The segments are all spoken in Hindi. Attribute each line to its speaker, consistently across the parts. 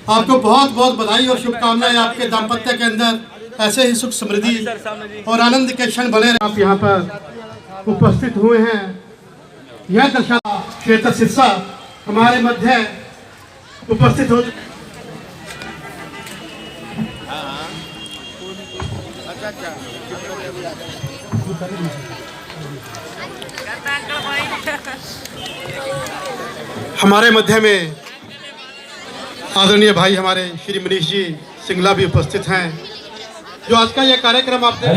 Speaker 1: आपको बहुत बहुत बधाई और शुभकामनाएं। आपके दाम्पत्य के अंदर ऐसे ही सुख समृद्धि और आनंद के क्षण बने रहे। आप यहाँ पर उपस्थित हुए हैं, यह दर्शा क्षेत्र सिरसा हमारे मध्य उपस्थित हो। हमारे मध्य में आदरणीय भाई हमारे श्री मनीष जी सिंगला भी उपस्थित हैं, जो आज का यह कार्यक्रम आपने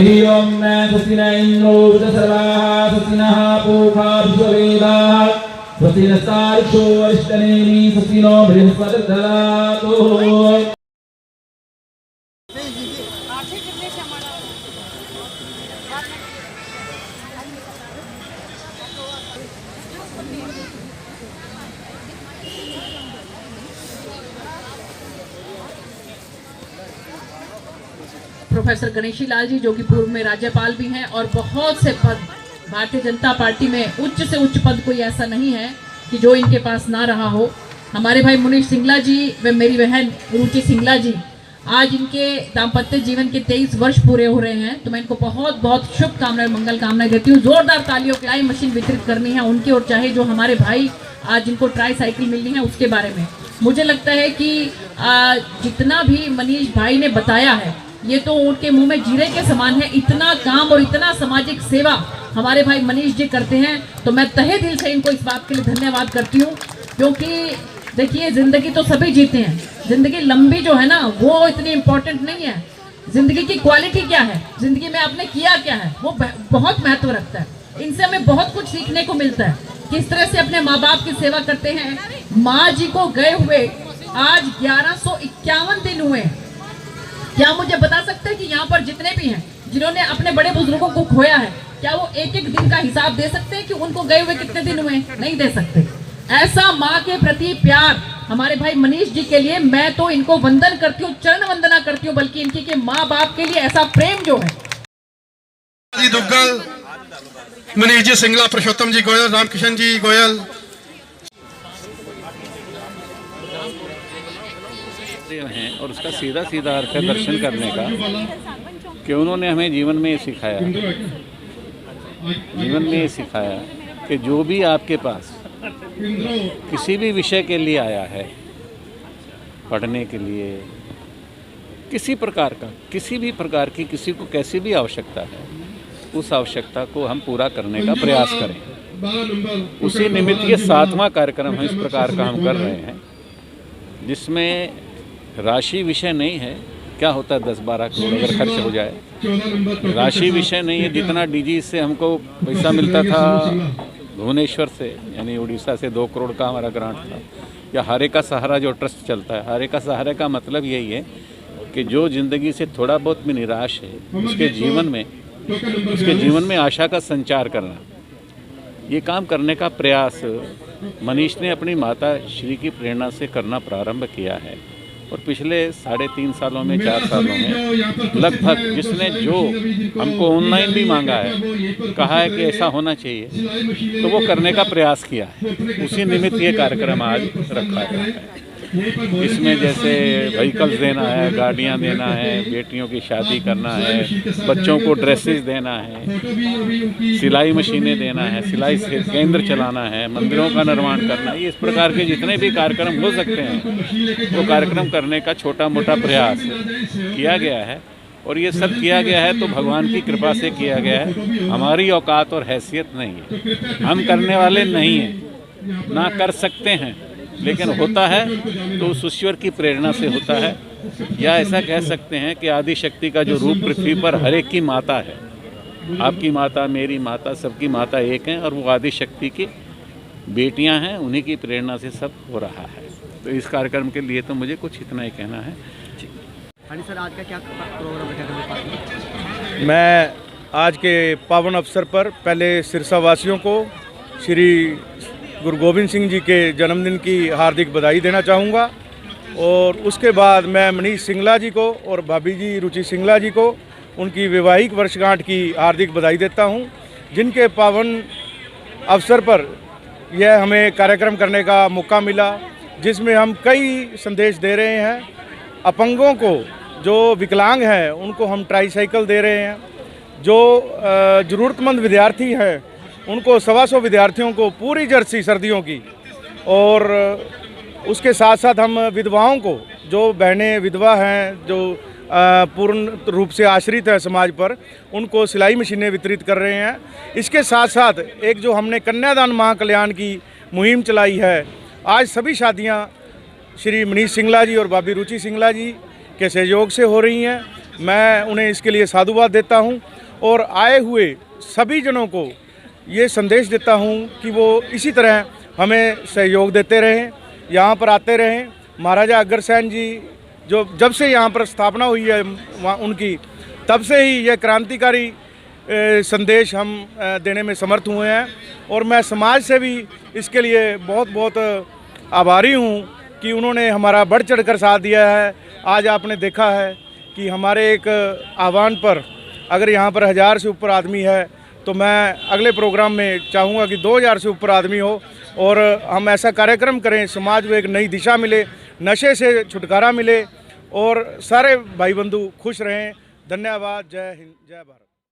Speaker 2: प्रोफेसर गणेशी लाल जी, जो कि पूर्व में राज्यपाल भी हैं और बहुत से पद भारतीय जनता पार्टी में उच्च से उच्च पद कोई ऐसा नहीं है कि जो इनके पास ना रहा हो। हमारे भाई मुनीष सिंगला जी व मेरी बहन रुचि सिंगला जी, आज इनके दाम्पत्य जीवन के 23 वर्ष पूरे हो रहे हैं, तो मैं इनको बहुत बहुत शुभकामनाएं मंगल कामनाएं देती हूँ। जोरदार तालियों की आई मशीन वितरित करनी है उनकी, और चाहे जो हमारे भाई आज इनको ट्राई साइकिल मिलनी है उसके बारे में मुझे लगता है कि जितना भी मनीष भाई ने बताया है ये तो उनके मुंह में जीरे के समान है। इतना काम और इतना सामाजिक सेवा हमारे भाई मनीष जी करते हैं, तो मैं तहे दिल से इनको इस बात के लिए धन्यवाद करती हूँ। क्योंकि देखिए, जिंदगी तो सभी जीते हैं, जिंदगी लंबी जो है ना वो इतनी इम्पोर्टेंट नहीं है। जिंदगी की क्वालिटी क्या है, जिंदगी में आपने किया क्या है, वो बहुत महत्व रखता है। इनसे हमें बहुत कुछ सीखने को मिलता है, किस तरह से अपने माँ बाप की सेवा करते हैं। माँ जी को गए हुए आज 1151 दिन हुए। क्या मुझे बता सकते हैं कि यहाँ पर जितने भी हैं जिन्होंने अपने बड़े बुजुर्गों को खोया है, क्या वो एक एक दिन का हिसाब दे सकते हैं कि उनको गए हुए कितने दिन हुए? नहीं दे सकते। ऐसा माँ के प्रति प्यार हमारे भाई मनीष जी के लिए, मैं तो इनको वंदन करती हूँ, चरण वंदना करती हूँ, बल्कि इनकी के माँ बाप के लिए ऐसा प्रेम जो है।
Speaker 1: दुग्गल, मनीष जी सिंगला, पुरुषोत्तम जी गोयल, रामकिशन जी गोयल
Speaker 3: हैं, और उसका सीधा सीधा अर्थ है दर्शन करने का, कि उन्होंने हमें जीवन में ये सिखाया कि जो भी आपके पास किसी भी विषय के लिए आया है, पढ़ने के लिए, किसी भी प्रकार की किसी को कैसी भी आवश्यकता है, उस आवश्यकता को हम पूरा करने का प्रयास करें। उसी निमित्त ये 7वां कार्यक्रम है इस प्रकार का हम कर रहे हैं, जिसमें राशि विषय नहीं है। क्या होता है 10-12 करोड़ अगर खर्च हो जाए, राशि विषय नहीं है। जितना डीजी से हमको पैसा मिलता था भुवनेश्वर से, यानी उड़ीसा से 2 करोड़ का हमारा ग्रांट था, या हारे का सहारा जो ट्रस्ट चलता है, हारे का सहारा का मतलब यही है कि जो ज़िंदगी से थोड़ा बहुत भी निराश है उसके जीवन में आशा का संचार करना, ये काम करने का प्रयास मनीष ने अपनी माता श्री की प्रेरणा से करना प्रारंभ किया है। और पिछले 3.5 सालों में 4 सालों में लगभग जिसने जो हमको ऑनलाइन भी मांगा है, कहा है कि ऐसा होना चाहिए, तो वो करने का प्रयास किया है। उसी निमित्त ये कार्यक्रम आज रखा गया है। इसमें जैसे व्हीकल्स देना है, गाड़ियाँ देना है, बेटियों की शादी करना है, बच्चों को ड्रेसेस देना है, सिलाई मशीनें देना है, सिलाई केंद्र चलाना है, मंदिरों का निर्माण करना है। इस प्रकार के जितने भी कार्यक्रम हो सकते हैं वो कार्यक्रम करने का छोटा मोटा प्रयास किया गया है। और ये सब किया गया है तो भगवान की कृपा से किया गया है। हमारी औकात और हैसियत नहीं है, हम करने वाले नहीं हैं, ना कर सकते हैं, लेकिन होता है तो उस ईश्वर की प्रेरणा से होता है। या ऐसा कह सकते हैं कि आदि शक्ति का जो रूप पृथ्वी पर हर एक की माता है, आपकी माता, मेरी माता, सबकी माता एक है, और वो आदि शक्ति की बेटियां हैं, उन्हीं की प्रेरणा से सब हो रहा है। तो इस कार्यक्रम के लिए तो मुझे कुछ इतना ही कहना है।
Speaker 4: हाँ सर, आज का क्या प्रोग्राम है?
Speaker 5: मैं आज के पावन अवसर पर पहले सिरसा वासियों को श्री गुरु गोविंद सिंह जी के जन्मदिन की हार्दिक बधाई देना चाहूँगा, और उसके बाद मैं मनीष सिंगला जी को और भाभी जी रुचि सिंगला जी को उनकी वैवाहिक वर्षगांठ की हार्दिक बधाई देता हूँ, जिनके पावन अवसर पर यह हमें कार्यक्रम करने का मौका मिला। जिसमें हम कई संदेश दे रहे हैं। अपंगों को, जो विकलांग हैं, उनको हम ट्राईसाइकिल दे रहे हैं। जो ज़रूरतमंद विद्यार्थी हैं उनको 125 विद्यार्थियों को पूरी जर्सी सर्दियों की, और उसके साथ साथ हम विधवाओं को, जो बहनें विधवा हैं, जो पूर्ण रूप से आश्रित है समाज पर, उनको सिलाई मशीनें वितरित कर रहे हैं। इसके साथ साथ एक जो हमने कन्यादान महाकल्याण की मुहिम चलाई है, आज सभी शादियां श्री मनीष सिंगला जी और भाभी रुचि सिंगला जी के सहयोग से हो रही हैं। मैं उन्हें इसके लिए साधुवाद देता हूं और आए हुए सभी जनों को ये संदेश देता हूं कि वो इसी तरह हमें सहयोग देते रहें, यहाँ पर आते रहें। महाराजा अग्रसेन जी जो जब से यहाँ पर स्थापना हुई है उनकी, तब से ही यह क्रांतिकारी संदेश हम देने में समर्थ हुए हैं, और मैं समाज से भी इसके लिए बहुत बहुत आभारी हूँ कि उन्होंने हमारा बढ़ चढ़ कर साथ दिया है। आज आपने देखा है कि हमारे एक आह्वान पर अगर यहाँ पर 1000 से ऊपर आदमी है, तो मैं अगले प्रोग्राम में चाहूँगा कि 2000 से ऊपर आदमी हो और हम ऐसा कार्यक्रम करें, समाज को एक नई दिशा मिले, नशे से छुटकारा मिले और सारे भाई बंधु खुश रहें। धन्यवाद। जय हिंद, जय भारत।